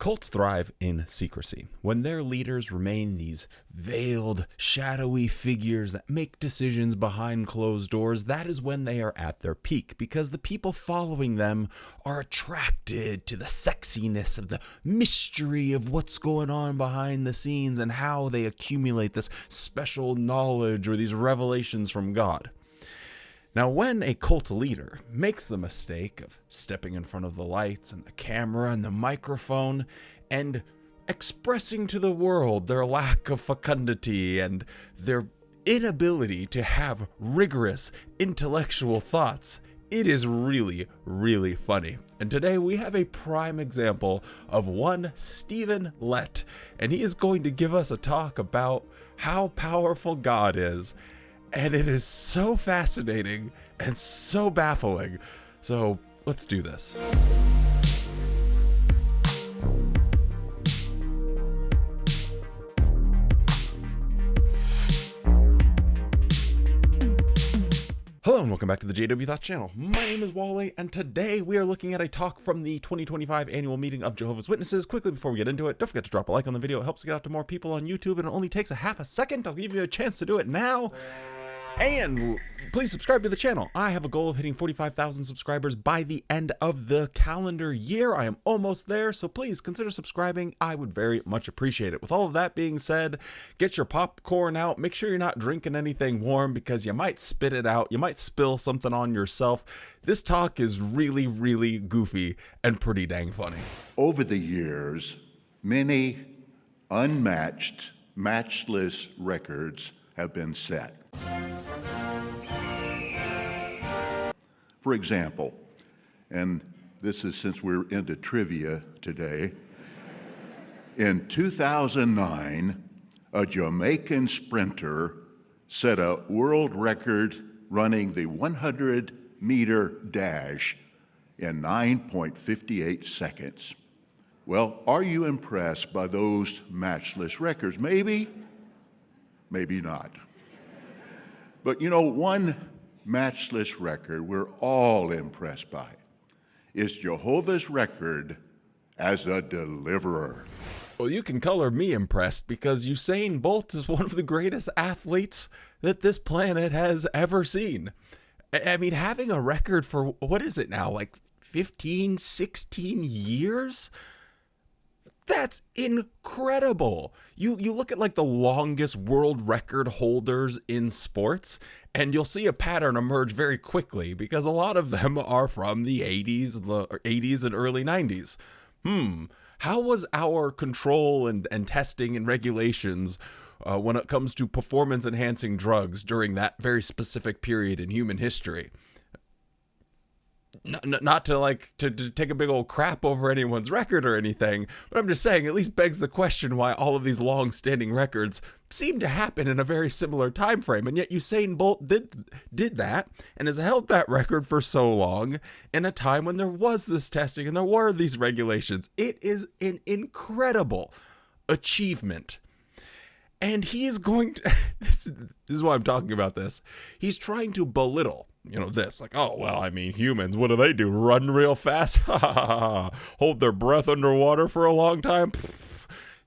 Cults thrive in secrecy. When their leaders remain these veiled, shadowy figures that make decisions behind closed doors, that is when they are at their peak, because the people following them are attracted to the sexiness of the mystery of what's going on behind the scenes and how they accumulate this special knowledge or these revelations from God. Now, when a cult leader makes the mistake of stepping in front of the lights and the camera and the microphone and expressing to the world their lack of fecundity and their inability to have rigorous intellectual thoughts, it is really, really funny. And today we have a prime example of one Stephen Lett, and he is going to give us a talk about how powerful God is. And it is so fascinating and so baffling. So let's do this. Hello and welcome back to the JW Thoughts channel. My name is Wally, and today we are looking at a talk from the 2025 annual meeting of Jehovah's Witnesses. Quickly before we get into it, don't forget to drop a like on the video. It helps get out to more people on YouTube, and it only takes a half a second. I'll give you a chance to do it now. And please subscribe to the channel. I have a goal of hitting 45,000 subscribers by the end of the calendar year. I am almost there, so please consider subscribing. I would very much appreciate it. With all of that being said, get your popcorn out. Make sure you're not drinking anything warm because you might spit it out. You might spill something on yourself. This talk is really, really goofy and pretty dang funny. Over the years, many unmatched, matchless records have been set. For example, and this is since we're into trivia today, in 2009, a Jamaican sprinter set a world record running the 100-meter dash in 9.58 seconds. Well, are you impressed by those matchless records? Maybe, maybe not. But you know, one matchless record we're all impressed by is Jehovah's record as a deliverer. Well, you can color me impressed because Usain Bolt is one of the greatest athletes that this planet has ever seen. I mean, having a record for, what is it now, like 15, 16 years? That's incredible. You look at like the longest world record holders in sports, and you'll see a pattern emerge very quickly because a lot of them are from the 80s and early 90s. How was our control and testing and regulations when it comes to performance enhancing drugs during that very specific period in human history? Not to take a big old crap over anyone's record or anything, but I'm just saying, at least begs the question why all of these long-standing records seem to happen in a very similar time frame, and yet Usain Bolt did that and has held that record for so long in a time when there was this testing and there were these regulations. It is an incredible achievement. And he is going to, this is why I'm talking about this. He's trying to belittle, this, like, oh, well, I mean, humans, what do? Run real fast? Hold their breath underwater for a long time?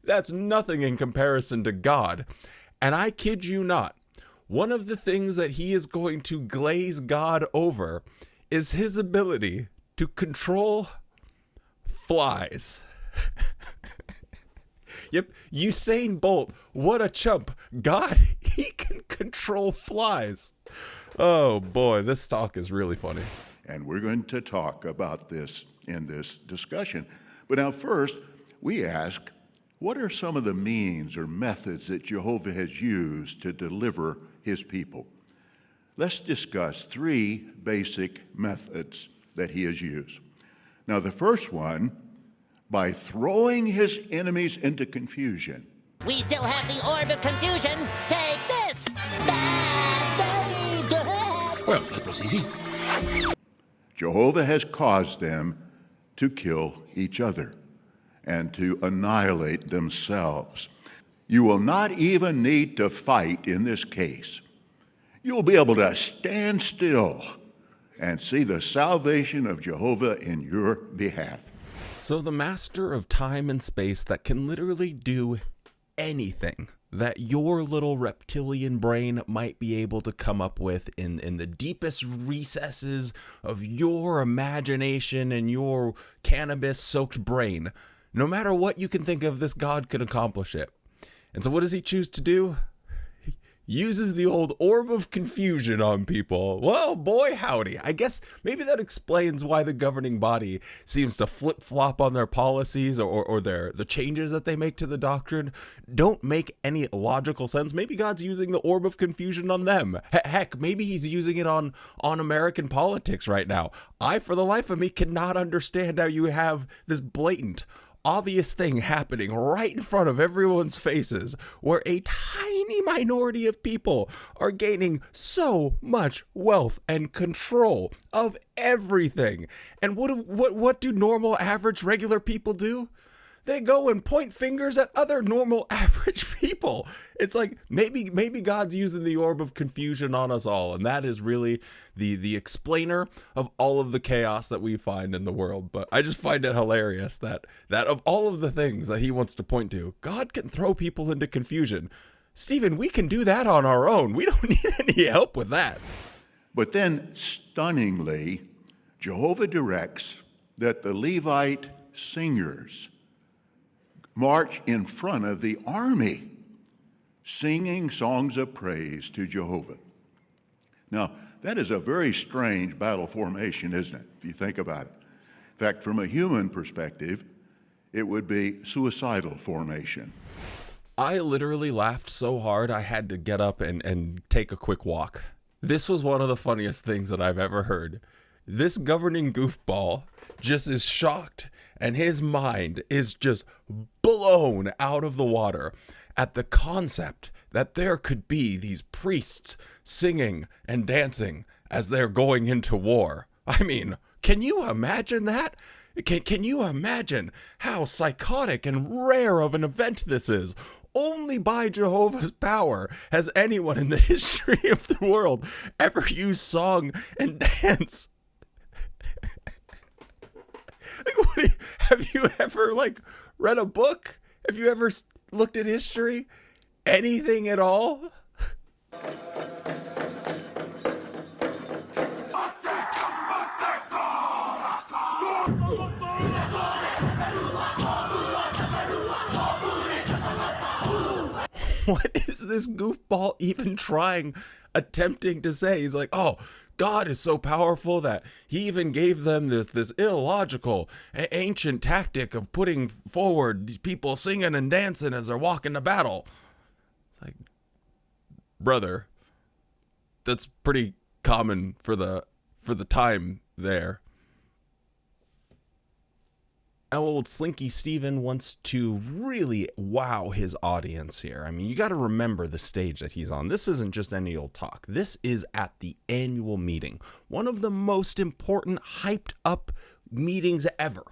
That's nothing in comparison to God. And I kid you not, one of the things that he is going to glaze God over is his ability to control flies. Yep, Usain Bolt, what a chump. God, he can control flies. Oh boy, this talk is really funny. And we're going to talk about this in this discussion. But now first, we ask, what are some of the means or methods that Jehovah has used to deliver his people? Let's discuss three basic methods that he has used. Now the first one, by throwing his enemies into confusion. We still have the orb of confusion. Take this! Well, that was easy. Jehovah has caused them to kill each other and to annihilate themselves. You will not even need to fight in this case. You'll be able to stand still and see the salvation of Jehovah in your behalf. So the master of time and space that can literally do anything that your little reptilian brain might be able to come up with in the deepest recesses of your imagination and your cannabis-soaked brain. No matter what you can think of, this God can accomplish it. And so what does he choose to do? Uses the old orb of confusion on people. Well, boy, howdy. I guess maybe that explains why the governing body seems to flip-flop on their policies or the changes that they make to the doctrine don't make any logical sense. Maybe God's using the orb of confusion on them. Heck, maybe he's using it on American politics right now. I, for the life of me, cannot understand how you have this blatant, obvious thing happening right in front of everyone's faces where a tiny minority of people are gaining so much wealth and control of everything. And what do normal, average, regular people do? They go and point fingers at other normal, average people. It's like maybe God's using the orb of confusion on us all, and that is really the explainer of all of the chaos that we find in the world. But I just find it hilarious that of all of the things that he wants to point to, God can throw people into confusion. Stephen, we can do that on our own. We don't need any help with that. But then, stunningly, Jehovah directs that the Levite singers march in front of the army, singing songs of praise to Jehovah. Now, that is a very strange battle formation, isn't it, if you think about it? In fact, from a human perspective, it would be suicidal formation. I literally laughed so hard I had to get up and take a quick walk. This was one of the funniest things that I've ever heard. This governing goofball just is shocked, and his mind is just blown out of the water at the concept that there could be these priests singing and dancing as they're going into war. I mean, can you imagine that? Can you imagine how psychotic and rare of an event this is? Only by Jehovah's power has anyone in the history of the world ever used song and dance. Have you ever read a book? Have you ever looked at history? Anything at all? What is this goofball even attempting to say? He's like, oh, God is so powerful that he even gave them this illogical, ancient tactic of putting forward these people singing and dancing as they're walking to battle. It's like, brother, that's pretty common for the time there. Now, old Slinky Steven wants to really wow his audience here. I mean, you got to remember the stage that he's on. This isn't just any old talk. This is at the annual meeting, one of the most important, hyped up meetings ever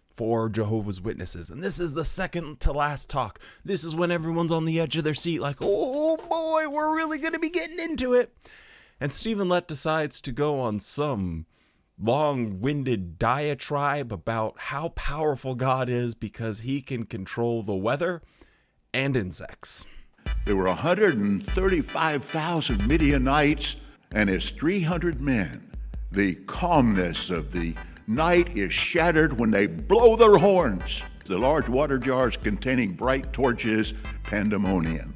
for Jehovah's Witnesses. And this is the second to last talk. This is when everyone's on the edge of their seat like, oh boy, we're really going to be getting into it. And Stephen Lett decides to go on some long-winded diatribe about how powerful God is because he can control the weather and insects. There were 135,000 Midianites and his 300 men. The calmness of the night is shattered when they blow their horns. The large water jars containing bright torches, pandemonium.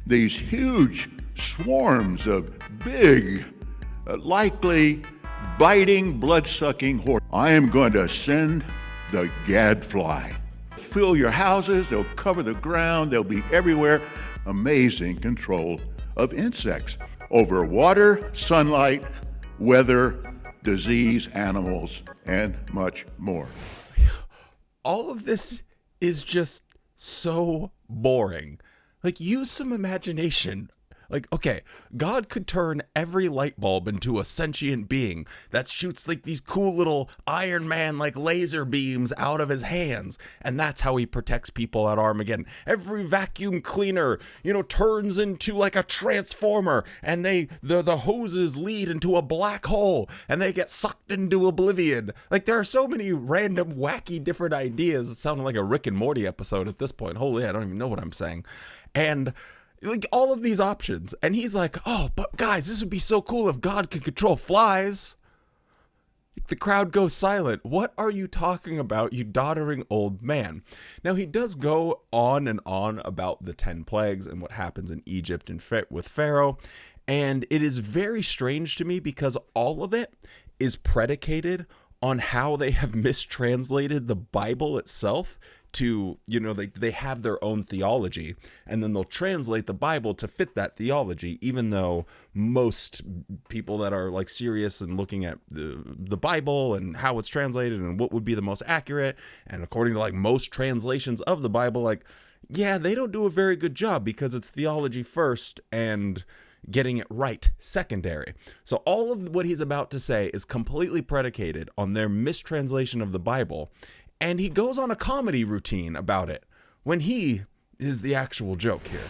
These huge swarms of big, likely biting, blood-sucking horse. I am going to send the gadfly. Fill your houses, they'll cover the ground, they'll be everywhere. Amazing control of insects over water, sunlight, weather, disease, animals, and much more. All of this is just so boring. Use some imagination. Like, okay, God could turn every light bulb into a sentient being that shoots like these cool little Iron Man like laser beams out of his hands, and that's how he protects people at Armageddon. Every vacuum cleaner, turns into like a transformer, and the hoses lead into a black hole, and they get sucked into oblivion. Like, there are so many random, wacky, different ideas. It sounded like a Rick and Morty episode at this point. Holy, I don't even know what I'm saying. And like all of these options, and he's like, oh, but guys, this would be so cool if God could control flies. The crowd goes silent. What are you talking about, you doddering old man? Now, he does go on and on about the 10 plagues and what happens in Egypt and with Pharaoh, and it is very strange to me because all of it is predicated on how they have mistranslated the Bible itself to, they have their own theology, and then they'll translate the Bible to fit that theology, even though most people that are like serious and looking at the Bible and how it's translated and what would be the most accurate, and according to like most translations of the Bible, like, yeah, they don't do a very good job because it's theology first and getting it right secondary. So all of what he's about to say is completely predicated on their mistranslation of the Bible. And he goes on a comedy routine about it when he is the actual joke here.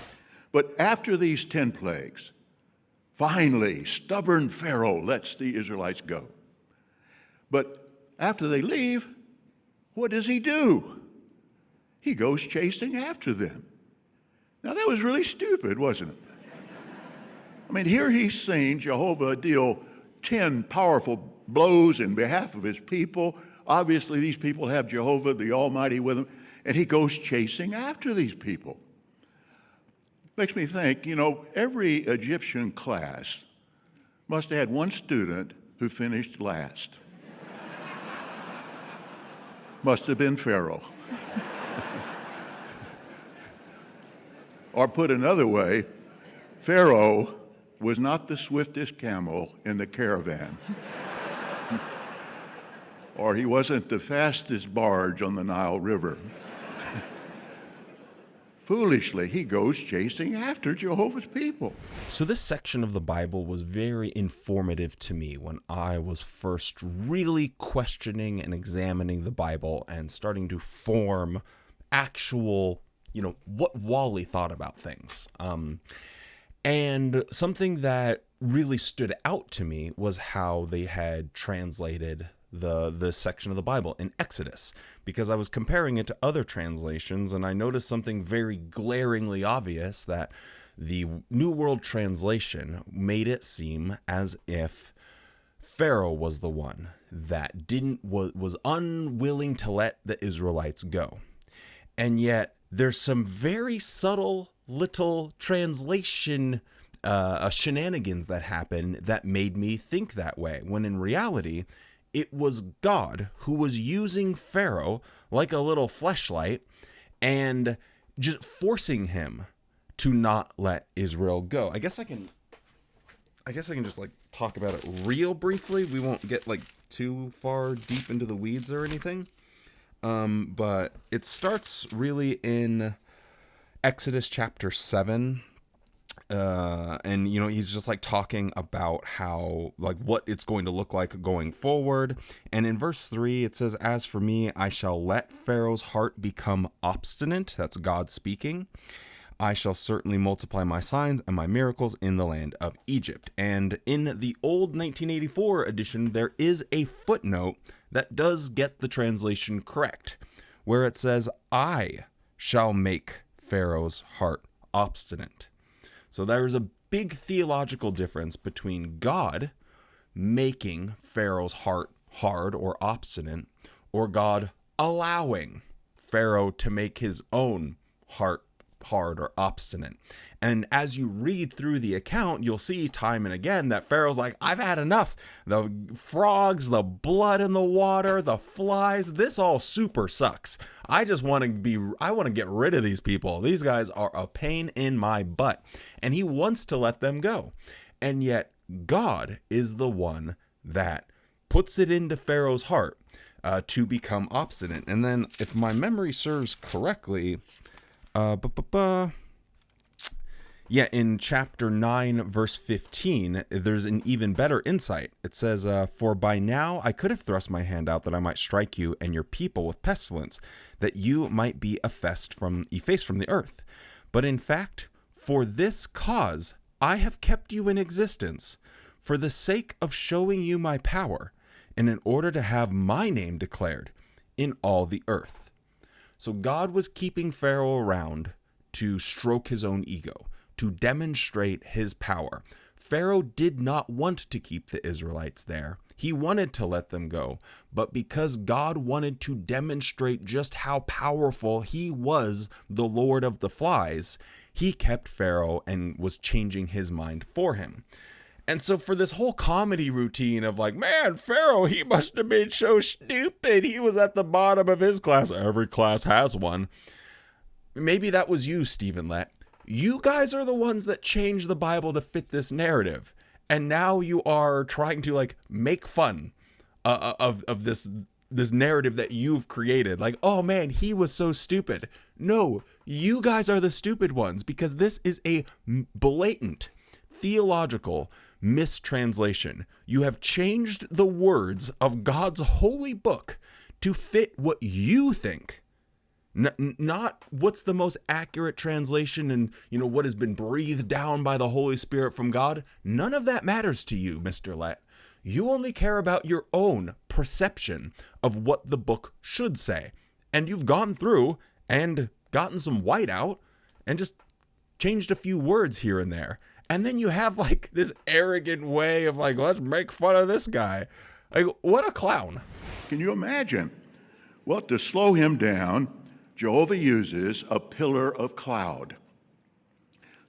But after these 10 plagues, finally, stubborn Pharaoh lets the Israelites go. But after they leave, what does he do? He goes chasing after them. Now, that was really stupid, wasn't it? I mean, here he's seen Jehovah deal 10 powerful blows in behalf of his people. Obviously, these people have Jehovah, the Almighty, with them, and he goes chasing after these people. Makes me think, every Egyptian class must have had one student who finished last. Must have been Pharaoh. Or put another way, Pharaoh was not the swiftest camel in the caravan. Or he wasn't the fastest barge on the Nile River. Foolishly, he goes chasing after Jehovah's people. So this section of the Bible was very informative to me when I was first really questioning and examining the Bible and starting to form actual, what Wally thought about things. And something that really stood out to me was how they had translated the section of the Bible in Exodus, because I was comparing it to other translations, and I noticed something very glaringly obvious, that the New World Translation made it seem as if Pharaoh was the one that was unwilling to let the Israelites go. And yet there's some very subtle little translation shenanigans that happen that made me think that way, when in reality it was God who was using Pharaoh like a little fleshlight and just forcing him to not let Israel go. I guess I can just like talk about it real briefly. We won't get like too far deep into the weeds or anything. But it starts really in Exodus chapter 7. And he's just like talking about how, like, what it's going to look like going forward. And in verse 3 it says, "As for me, I shall let Pharaoh's heart become obstinate." That's God speaking. "I shall certainly multiply my signs and my miracles in the land of Egypt." And in the old 1984 edition, there is a footnote that does get the translation correct, where it says, "I shall make Pharaoh's heart obstinate." So there's a big theological difference between God making Pharaoh's heart hard or obstinate, or God allowing Pharaoh to make his own heart hard or obstinate. And as you read through the account, you'll see time and again that Pharaoh's like, I've had enough. The frogs, the blood in the water, the flies, this all super sucks. I want to get rid of these people. These guys are a pain in my butt. And he wants to let them go. And yet God is the one that puts it into Pharaoh's heart to become obstinate. And then if my memory serves correctly, Yeah, in chapter 9, verse 15, there's an even better insight. It says, "For by now I could have thrust my hand out that I might strike you and your people with pestilence, that you might be effaced from the earth. But in fact, for this cause I have kept you in existence, for the sake of showing you my power, and in order to have my name declared in all the earth." So God was keeping Pharaoh around to stroke his own ego, to demonstrate his power. Pharaoh did not want to keep the Israelites there. He wanted to let them go. But because God wanted to demonstrate just how powerful he was, the Lord of the Flies, he kept Pharaoh and was changing his mind for him. And so for this whole comedy routine of like, man, Pharaoh, he must have been so stupid. He was at the bottom of his class. Every class has one. Maybe that was you, Stephen Lett. You guys are the ones that changed the Bible to fit this narrative. And now you are trying to like make fun of this narrative that you've created. Like, oh man, he was so stupid. No, you guys are the stupid ones, because this is a blatant theological mistranslation. You have changed the words of God's holy book to fit what you think. Not what's the most accurate translation and, what has been breathed down by the Holy Spirit from God. None of that matters to you, Mr. Lett. You only care about your own perception of what the book should say. And you've gone through and gotten some white out and just changed a few words here and there. And then you have like this arrogant way of like, let's make fun of this guy. Like, what a clown. Can you imagine? Well, to slow him down, Jehovah uses a pillar of cloud.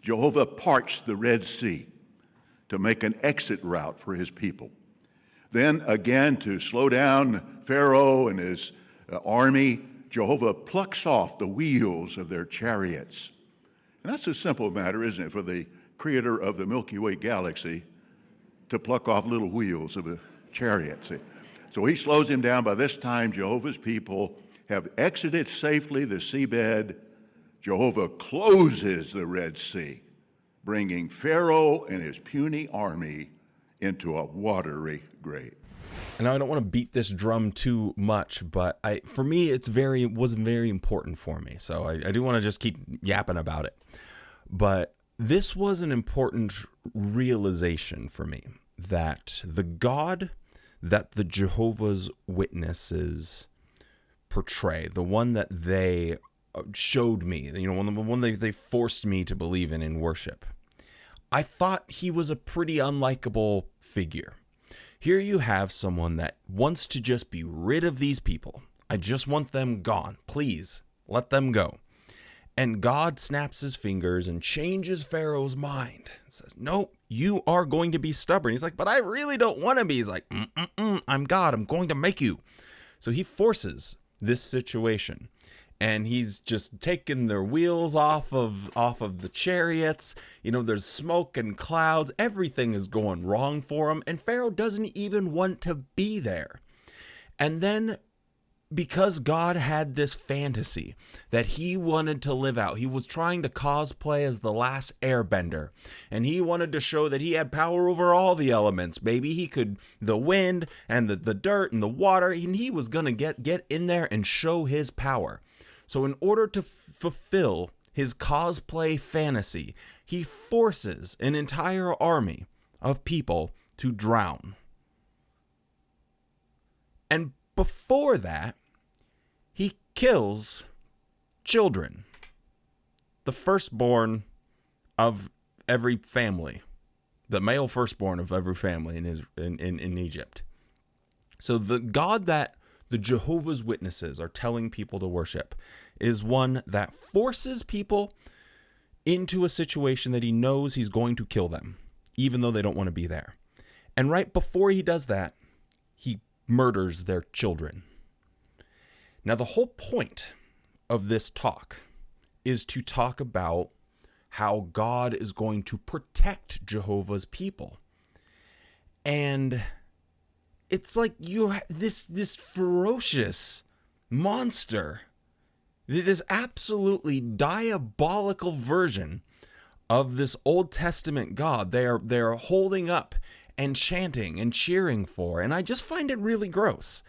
Jehovah parts the Red Sea to make an exit route for his people. Then again, to slow down Pharaoh and his army, Jehovah plucks off the wheels of their chariots. And that's a simple matter, isn't it, for the creator of the Milky Way galaxy to pluck off little wheels of a chariot. So he slows him down. By this time, Jehovah's people have exited safely the seabed. Jehovah closes the Red Sea, bringing Pharaoh and his puny army into a watery grave. And I don't want to beat this drum too much, but for me, it was very important for me. So I do want to just keep yapping about it. But this was an important realization for me, that the God that the Jehovah's Witnesses portray, the one that they showed me, the one they forced me to believe in worship, I thought he was a pretty unlikable figure. Here you have someone that wants to just be rid of these people. I just want them gone. Please, let them go. And God snaps his fingers and changes Pharaoh's mind. Says, no, you are going to be stubborn. He's like, but I really don't want to be. He's like, I'm God. I'm going to make you. So he forces this situation. And he's just taking their wheels off of the chariots. There's smoke and clouds. Everything is going wrong for him. And Pharaoh doesn't even want to be there. And then, because God had this fantasy that he wanted to live out, he was trying to cosplay as the last airbender. And he wanted to show that he had power over all the elements. Maybe he could, the wind and the dirt and the water. And he was going to get in there and show his power. So in order to fulfill his cosplay fantasy, he forces an entire army of people to drown. And before that, he kills children, the firstborn of every family, the male firstborn of every family in Egypt. So the God that the Jehovah's Witnesses are telling people to worship is one that forces people into a situation that he knows he's going to kill them, even though they don't want to be there. And right before he does that, he murders their children. Now, the whole point of this talk is to talk about how God is going to protect Jehovah's people. And it's like this ferocious monster, this absolutely diabolical version of this Old Testament God they're holding up and chanting and cheering for, and I just find it really gross.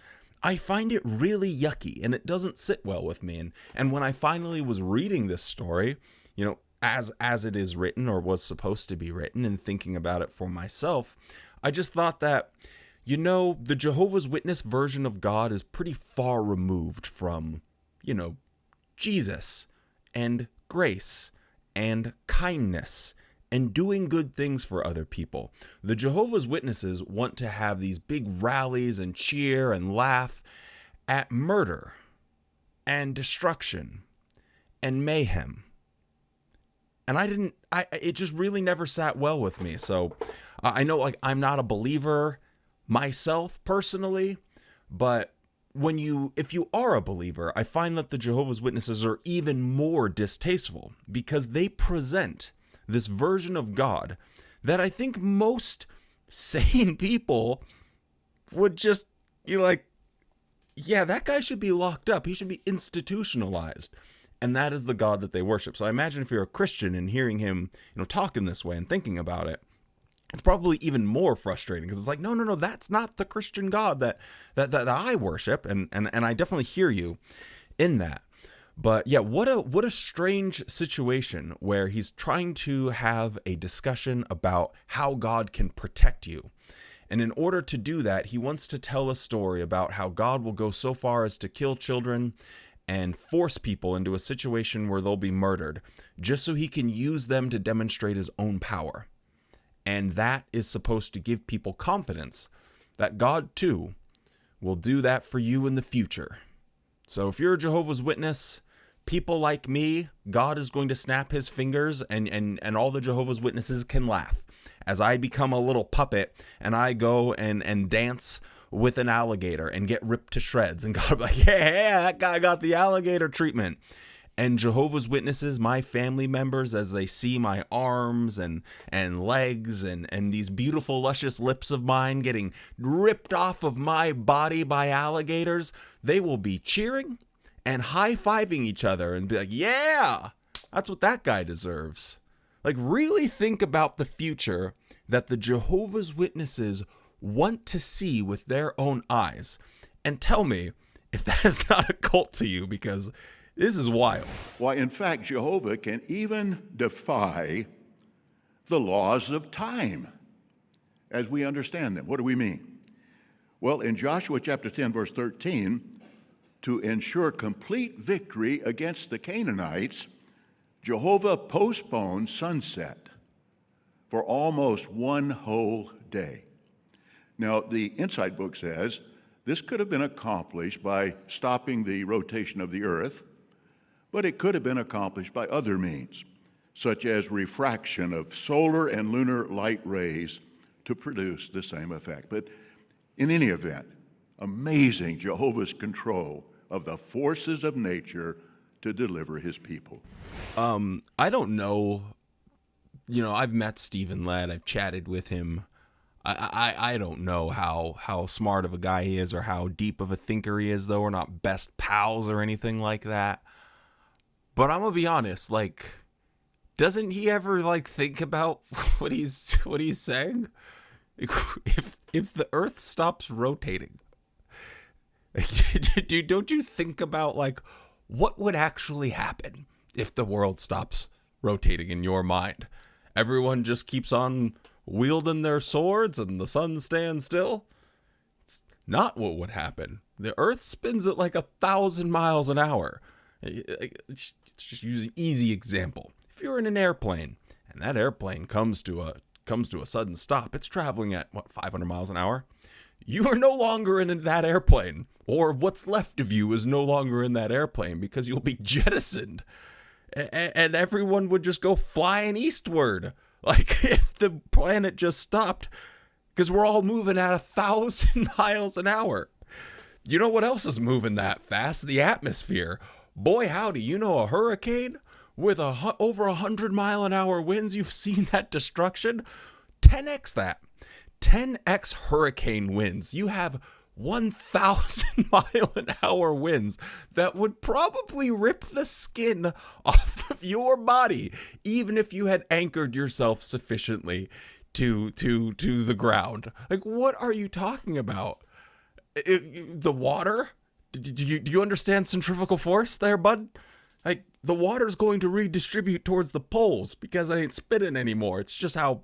I find it really yucky, and it doesn't sit well with me. And when I finally was reading this story, as it is written or was supposed to be written, and thinking about it for myself, I just thought that, the Jehovah's Witness version of God is pretty far removed from, Jesus and grace and kindness and doing good things for other people. The Jehovah's Witnesses want to have these big rallies and cheer and laugh at murder and destruction and mayhem. And it just really never sat well with me. So I know I'm not a believer myself personally, but if you are a believer, I find that the Jehovah's Witnesses are even more distasteful because they present this version of God that I think most sane people would just be like, yeah, that guy should be locked up. He should be institutionalized. And that is the God that they worship. So I imagine if you're a Christian and hearing him, talk in this way and thinking about it, it's probably even more frustrating because it's like, no, that's not the Christian God that I worship. And I definitely hear you in that. But yeah, what a strange situation where he's trying to have a discussion about how God can protect you. And in order to do that, he wants to tell a story about how God will go so far as to kill children and force people into a situation where they'll be murdered, just so he can use them to demonstrate his own power. And that is supposed to give people confidence that God, too, will do that for you in the future. So if you're a Jehovah's Witness, people like me, God is going to snap his fingers and all the Jehovah's Witnesses can laugh as I become a little puppet and I go and dance with an alligator and get ripped to shreds. And God will be like, yeah, that guy got the alligator treatment. And Jehovah's Witnesses, my family members, as they see my arms and legs and these beautiful, luscious lips of mine getting ripped off of my body by alligators, they will be cheering and high-fiving each other and be like, yeah, that's what that guy deserves. Like, really think about the future that the Jehovah's Witnesses want to see with their own eyes. And tell me if that is not a cult to you, because this is wild. Why, in fact, Jehovah can even defy the laws of time as we understand them. What do we mean? Well, in Joshua chapter 10, verse 13, to ensure complete victory against the Canaanites, Jehovah postponed sunset for almost one whole day. Now, the Insight book says this could have been accomplished by stopping the rotation of the earth, but it could have been accomplished by other means, such as refraction of solar and lunar light rays to produce the same effect. But in any event, amazing Jehovah's control of the forces of nature to deliver his people. I don't know. I've met Stephen Lett. I've chatted with him. I don't know how smart of a guy he is or how deep of a thinker he is, though. We're not best pals or anything like that. But I'm gonna be honest, doesn't he ever think about what he's saying? If the Earth stops rotating, don't you think about what would actually happen if the world stops rotating in your mind? Everyone just keeps on wielding their swords and the sun stands still? It's not what would happen. The Earth spins at 1,000 miles an hour. It's just use an easy example. If you're in an airplane and that airplane comes to a sudden stop, it's traveling at 500 miles an hour. You are no longer in that airplane, or what's left of you is no longer in that airplane because you'll be jettisoned, and everyone would just go flying eastward. If the planet just stopped, because we're all moving at 1,000 miles an hour. You know what else is moving that fast? The atmosphere. Boy, howdy, a hurricane with over 100-mile-an-hour winds? You've seen that destruction? 10x that. 10x hurricane winds. You have 1,000-mile-an-hour winds that would probably rip the skin off of of your body, even if you had anchored yourself sufficiently to the ground. Like, what are you talking about? The water? Do you understand centrifugal force there, bud? Like, the water's going to redistribute towards the poles because I ain't spinning anymore. It's just how,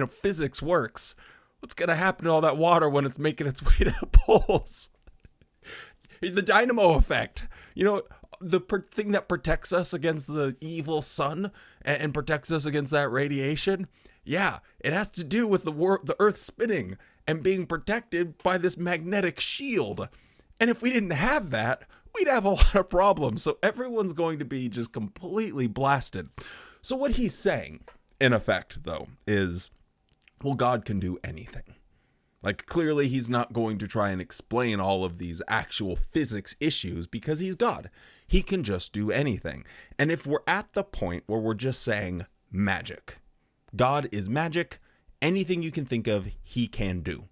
physics works. What's going to happen to all that water when it's making its way to the poles? The dynamo effect. The thing that protects us against the evil sun and protects us against that radiation. Yeah, it has to do with the Earth spinning and being protected by this magnetic shield. And if we didn't have that, we'd have a lot of problems. So everyone's going to be just completely blasted. So what he's saying, in effect, though, is, well, God can do anything. Like, clearly he's not going to try and explain all of these actual physics issues because he's God. He can just do anything. And if we're at the point where we're just saying magic, God is magic, anything you can think of, he can do.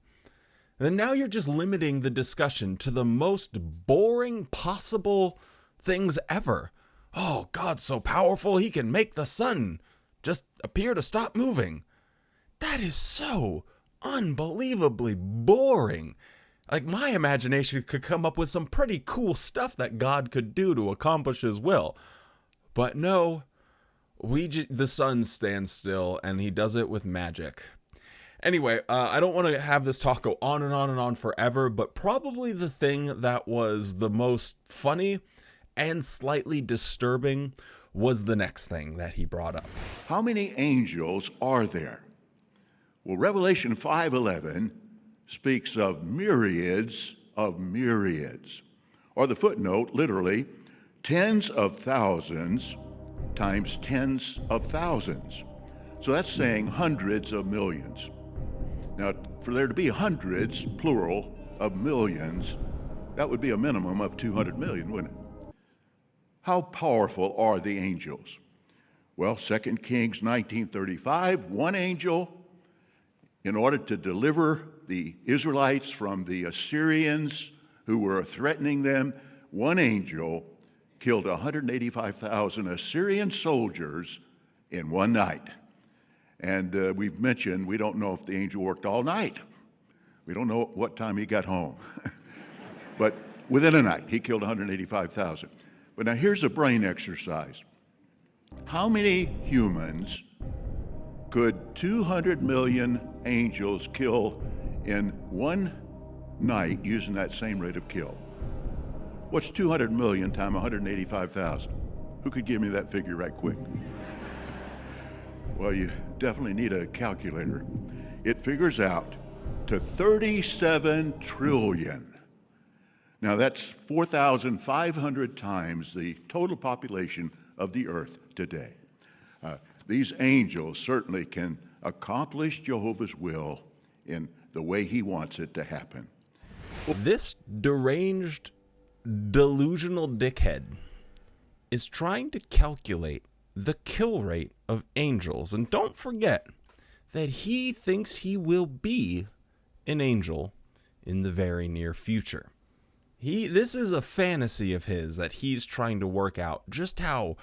And then now you're just limiting the discussion to the most boring possible things ever. Oh, God's so powerful, he can make the sun just appear to stop moving. That is so unbelievably boring. Like, my imagination could come up with some pretty cool stuff that God could do to accomplish his will. But no, the sun stands still and he does it with magic. Anyway, I don't want to have this talk go on and on and on forever, but probably the thing that was the most funny and slightly disturbing was the next thing that he brought up. How many angels are there? Well, Revelation 5:11 speaks of myriads, or the footnote, literally, tens of thousands times tens of thousands. So that's saying hundreds of millions. Now, for there to be hundreds, plural, of millions, that would be a minimum of 200 million, wouldn't it? How powerful are the angels? Well, 2 Kings 19:35, one angel, in order to deliver the Israelites from the Assyrians who were threatening them, one angel killed 185,000 Assyrian soldiers in one night. And we've mentioned we don't know if the angel worked all night. We don't know what time he got home. But within a night, he killed 185,000. But now here's a brain exercise. How many humans could 200 million angels kill in one night using that same rate of kill? What's 200 million times 185,000? Who could give me that figure right quick? Well, you definitely need a calculator. It figures out to 37 trillion. Now that's 4,500 times the total population of the earth today. These angels certainly can accomplish Jehovah's will in the way he wants it to happen. This deranged, delusional dickhead is trying to calculate the kill rate of angels. And don't forget that he thinks he will be an angel in the very near future. This is a fantasy of his that he's trying to work out just how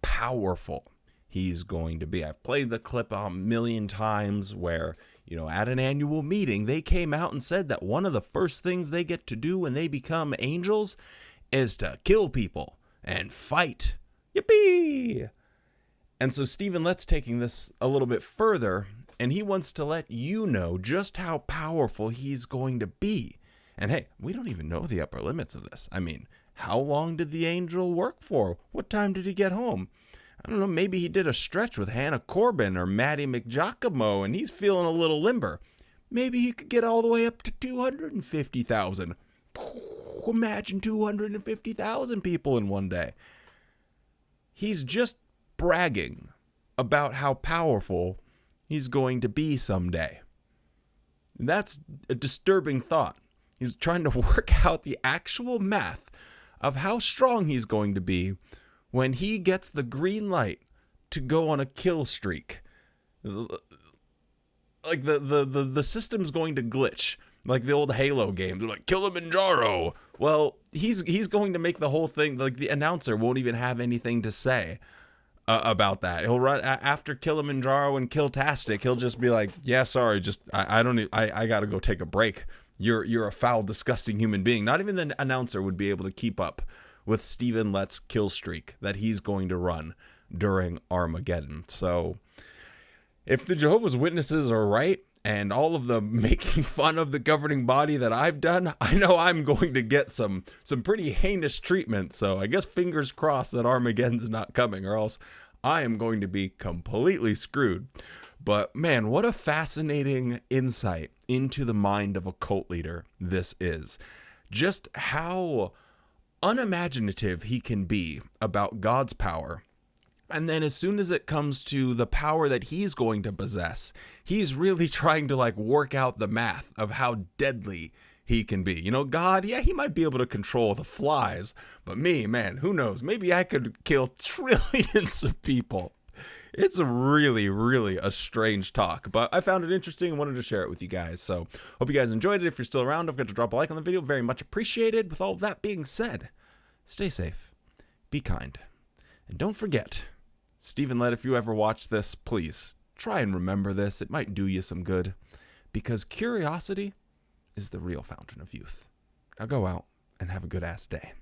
powerful he's going to be. I've played the clip a million times where, at an annual meeting, they came out and said that one of the first things they get to do when they become angels is to kill people and fight. Yippee! And so Stephen Lett's taking this a little bit further, and he wants to let you know just how powerful he's going to be. And hey, we don't even know the upper limits of this. I mean, how long did the angel work for? What time did he get home? I don't know, maybe he did a stretch with Hannah Corbin or Maddie McGiacomo, and he's feeling a little limber. Maybe he could get all the way up to 250,000. Imagine 250,000 people in one day. He's just bragging about how powerful he's going to be someday. And that's a disturbing thought. He's trying to work out the actual math of how strong he's going to be when he gets the green light to go on a kill streak. Like the system's going to glitch, like the old Halo games. They're like, Kilimanjaro. Well, he's going to make the whole thing, like the announcer won't even have anything to say. about that. He'll run after Kilimanjaro and Kiltastic. He'll just be like, yeah, sorry, just I gotta go take a break. You're a foul, disgusting human being. Not even the announcer would be able to keep up with Stephen Lett's kill streak that he's going to run during Armageddon. So if the Jehovah's Witnesses are right, and all of the making fun of the governing body that I've done, I know I'm going to get some pretty heinous treatment. So I guess fingers crossed that Armageddon's not coming, or else I am going to be completely screwed. But man, what a fascinating insight into the mind of a cult leader this is. Just how unimaginative he can be about God's power. And then as soon as it comes to the power that he's going to possess, he's really trying to like work out the math of how deadly he can be. You know, God, yeah, he might be able to control the flies, but me, man, who knows? Maybe I could kill trillions of people. It's really, really a strange talk, but I found it interesting and wanted to share it with you guys. So hope you guys enjoyed it. If you're still around, don't forget to drop a like on the video. Very much appreciated. With all of that being said, stay safe, be kind, and don't forget, Stephen Lett, if you ever watch this, please try and remember this. It might do you some good, because curiosity is the real fountain of youth. Now go out and have a good ass day.